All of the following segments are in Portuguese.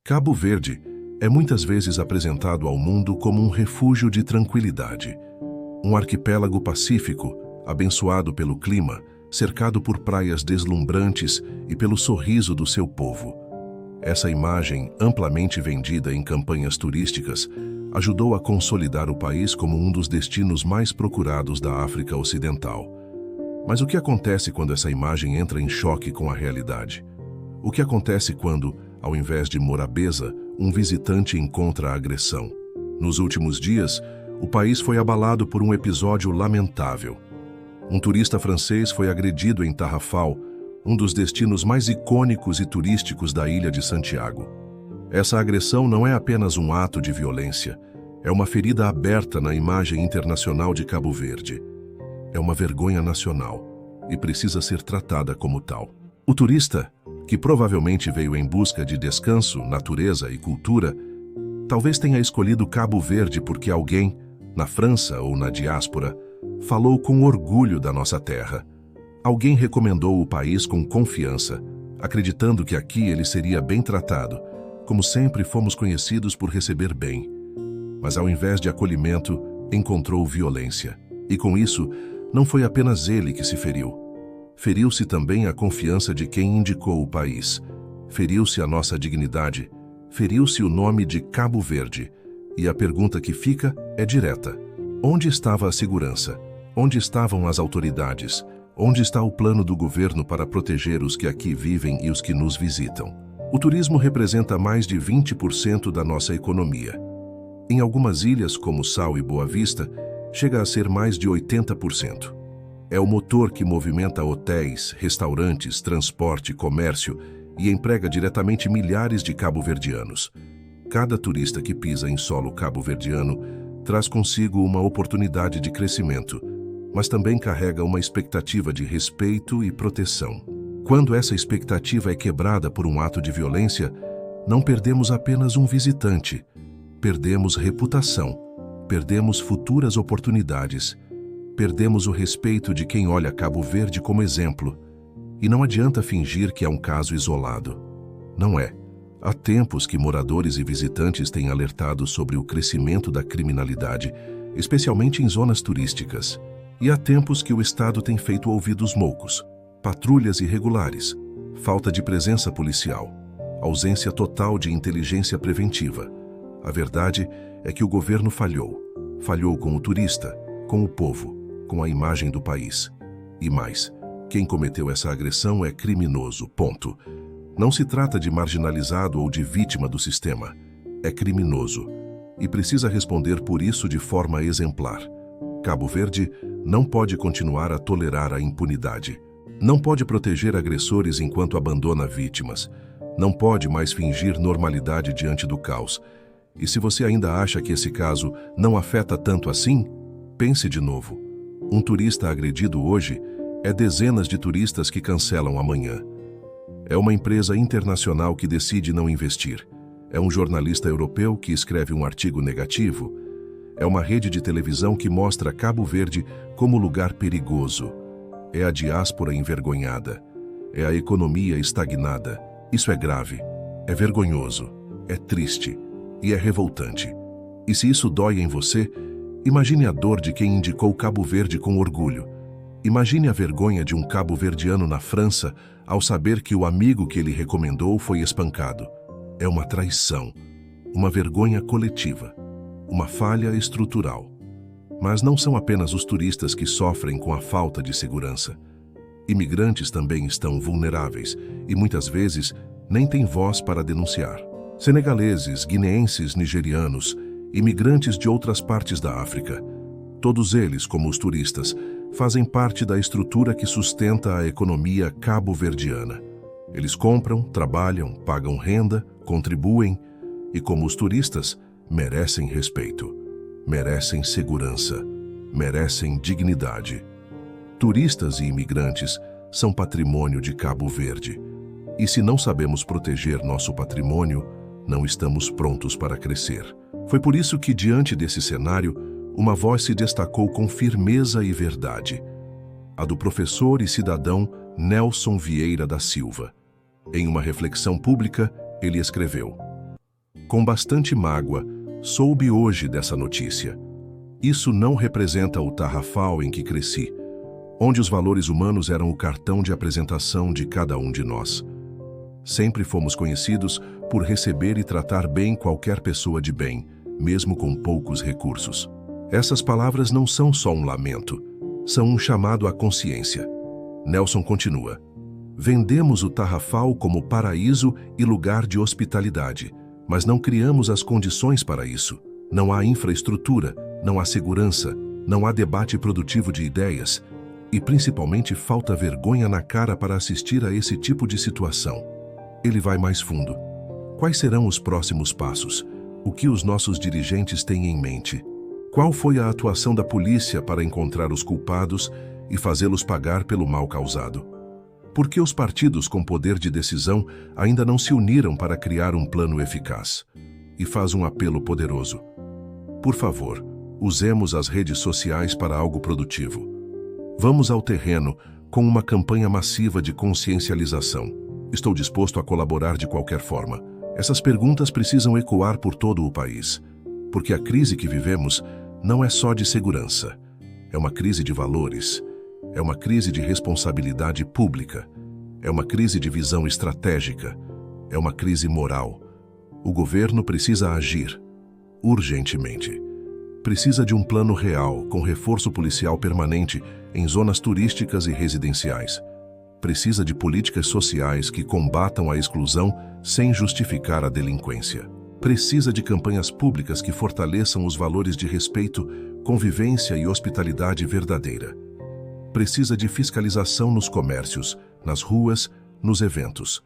Cabo Verde é muitas vezes apresentado ao mundo como um refúgio de tranquilidade. Um arquipélago pacífico, abençoado pelo clima, cercado por praias deslumbrantes e pelo sorriso do seu povo. Essa imagem, amplamente vendida em campanhas turísticas, ajudou a consolidar o país como um dos destinos mais procurados da África Ocidental. Mas o que acontece quando essa imagem entra em choque com a realidade? O que acontece quando, ao invés de Morabeza, um visitante encontra a agressão? Nos últimos dias, o país foi abalado por um episódio lamentável. Um turista francês foi agredido em Tarrafal, um dos destinos mais icônicos e turísticos da ilha de Santiago. Essa agressão não é apenas um ato de violência, é uma ferida aberta na imagem internacional de Cabo Verde. É uma vergonha nacional e precisa ser tratada como tal. O turista, que provavelmente veio em busca de descanso, natureza e cultura, talvez tenha escolhido Cabo Verde porque alguém, na França ou na diáspora, falou com orgulho da nossa terra. Alguém recomendou o país com confiança, acreditando que aqui ele seria bem tratado, como sempre fomos conhecidos por receber bem. Mas ao invés de acolhimento, encontrou violência. E com isso, não foi apenas ele que se feriu. Feriu-se também a confiança de quem indicou o país. Feriu-se a nossa dignidade. Feriu-se o nome de Cabo Verde. E a pergunta que fica é direta. Onde estava a segurança? Onde estavam as autoridades? Onde está o plano do governo para proteger os que aqui vivem e os que nos visitam? O turismo representa mais de 20% da nossa economia. Em algumas ilhas, como Sal e Boa Vista, chega a ser mais de 80%. É o motor que movimenta hotéis, restaurantes, transporte, comércio e emprega diretamente milhares de cabo-verdianos. Cada turista que pisa em solo cabo-verdiano traz consigo uma oportunidade de crescimento, mas também carrega uma expectativa de respeito e proteção. Quando essa expectativa é quebrada por um ato de violência, não perdemos apenas um visitante, perdemos reputação, perdemos futuras oportunidades, perdemos o respeito de quem olha Cabo Verde como exemplo. E não adianta fingir que é um caso isolado. Não é. Há tempos que moradores e visitantes têm alertado sobre o crescimento da criminalidade, especialmente em zonas turísticas. E há tempos que o Estado tem feito ouvidos moucos, patrulhas irregulares, falta de presença policial, ausência total de inteligência preventiva. A verdade é que o governo falhou. Falhou com o turista, com o povo, com a imagem do país. E mais, quem cometeu essa agressão é criminoso, ponto. Não se trata de marginalizado ou de vítima do sistema. É criminoso e precisa responder por isso de forma exemplar. Cabo Verde não pode continuar a tolerar a impunidade. Não pode proteger agressores enquanto abandona vítimas. Não pode mais fingir normalidade diante do caos. E se você ainda acha que esse caso não afeta tanto assim, pense de novo. Um turista agredido hoje é dezenas de turistas que cancelam amanhã. É uma empresa internacional que decide não investir. É um jornalista europeu que escreve um artigo negativo. É uma rede de televisão que mostra Cabo Verde como lugar perigoso. É a diáspora envergonhada. É a economia estagnada. Isso é grave. É vergonhoso. É triste. E é revoltante. E se isso dói em você, imagine a dor de quem indicou Cabo Verde com orgulho. Imagine a vergonha de um cabo-verdiano na França ao saber que o amigo que ele recomendou foi espancado. É uma traição, uma vergonha coletiva, uma falha estrutural. Mas não são apenas os turistas que sofrem com a falta de segurança. Imigrantes também estão vulneráveis e muitas vezes nem têm voz para denunciar. Senegaleses, guineenses, nigerianos, imigrantes de outras partes da África. Todos eles, como os turistas, fazem parte da estrutura que sustenta a economia cabo-verdiana. Eles compram, trabalham, pagam renda, contribuem e, como os turistas, merecem respeito, merecem segurança, merecem dignidade. Turistas e imigrantes são patrimônio de Cabo Verde. E se não sabemos proteger nosso patrimônio, não estamos prontos para crescer. Foi por isso que, diante desse cenário, uma voz se destacou com firmeza e verdade. A do professor e cidadão Nelson Vieira da Silva. Em uma reflexão pública, ele escreveu: Com bastante mágoa, soube hoje dessa notícia. Isso não representa o Tarrafal em que cresci, onde os valores humanos eram o cartão de apresentação de cada um de nós. Sempre fomos conhecidos por receber e tratar bem qualquer pessoa de bem, mesmo com poucos recursos. Essas palavras não são só um lamento, são um chamado à consciência. Nelson continua: vendemos o Tarrafal como paraíso e lugar de hospitalidade, mas não criamos as condições para isso. Não há infraestrutura, não há segurança, não há debate produtivo de ideias e, principalmente, falta vergonha na cara para assistir a esse tipo de situação. Ele vai mais fundo. Quais serão os próximos passos? O que os nossos dirigentes têm em mente? Qual foi a atuação da polícia para encontrar os culpados e fazê-los pagar pelo mal causado? Por que os partidos com poder de decisão ainda não se uniram para criar um plano eficaz? E faz um apelo poderoso: por favor, usemos as redes sociais para algo produtivo. Vamos ao terreno com uma campanha massiva de consciencialização. Estou disposto a colaborar de qualquer forma. Essas perguntas precisam ecoar por todo o país, porque a crise que vivemos não é só de segurança. É uma crise de valores. É uma crise de responsabilidade pública. É uma crise de visão estratégica. É uma crise moral. O governo precisa agir, urgentemente. Precisa de um plano real, com reforço policial permanente em zonas turísticas e residenciais. Precisa de políticas sociais que combatam a exclusão sem justificar a delinquência. Precisa de campanhas públicas que fortaleçam os valores de respeito, convivência e hospitalidade verdadeira. Precisa de fiscalização nos comércios, nas ruas, nos eventos.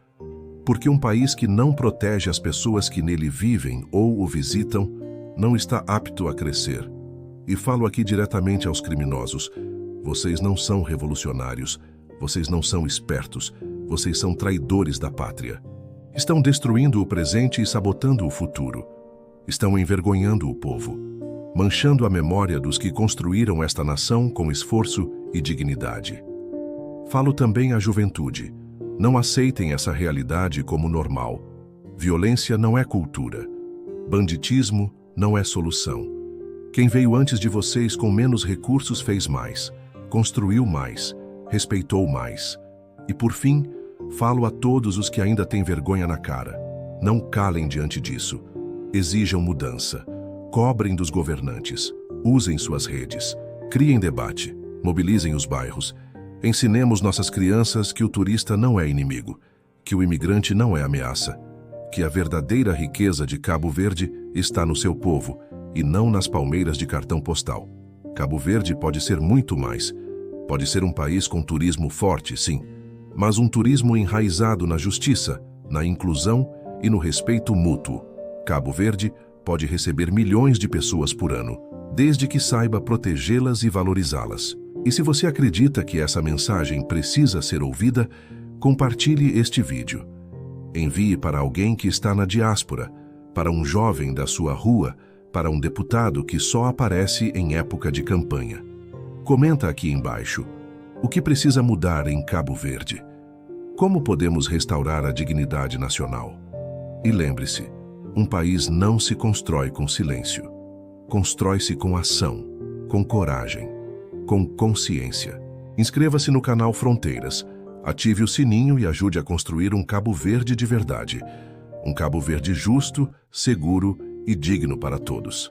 Porque um país que não protege as pessoas que nele vivem ou o visitam não está apto a crescer. E falo aqui diretamente aos criminosos: vocês não são revolucionários, vocês não são espertos, vocês são traidores da pátria. Estão destruindo o presente e sabotando o futuro. Estão envergonhando o povo, manchando a memória dos que construíram esta nação com esforço e dignidade. Falo também à juventude: não aceitem essa realidade como normal. Violência não é cultura. Banditismo não é solução. Quem veio antes de vocês com menos recursos fez mais, construiu mais, respeitou mais. E por fim, falo a todos os que ainda têm vergonha na cara: não calem diante disso. Exijam mudança. Cobrem dos governantes. Usem suas redes. Criem debate. Mobilizem os bairros. Ensinemos nossas crianças que o turista não é inimigo, que o imigrante não é ameaça, que a verdadeira riqueza de Cabo Verde está no seu povo e não nas palmeiras de cartão postal. Cabo Verde pode ser muito mais. Pode ser um país com turismo forte, sim, mas um turismo enraizado na justiça, na inclusão e no respeito mútuo. Cabo Verde pode receber milhões de pessoas por ano, desde que saiba protegê-las e valorizá-las. E se você acredita que essa mensagem precisa ser ouvida, compartilhe este vídeo. Envie para alguém que está na diáspora, para um jovem da sua rua, para um deputado que só aparece em época de campanha. Comenta aqui embaixo: o que precisa mudar em Cabo Verde? Como podemos restaurar a dignidade nacional? E lembre-se, um país não se constrói com silêncio. Constrói-se com ação, com coragem, com consciência. Inscreva-se no canal Fronteiras, ative o sininho e ajude a construir um Cabo Verde de verdade. Um Cabo Verde justo, seguro e digno para todos.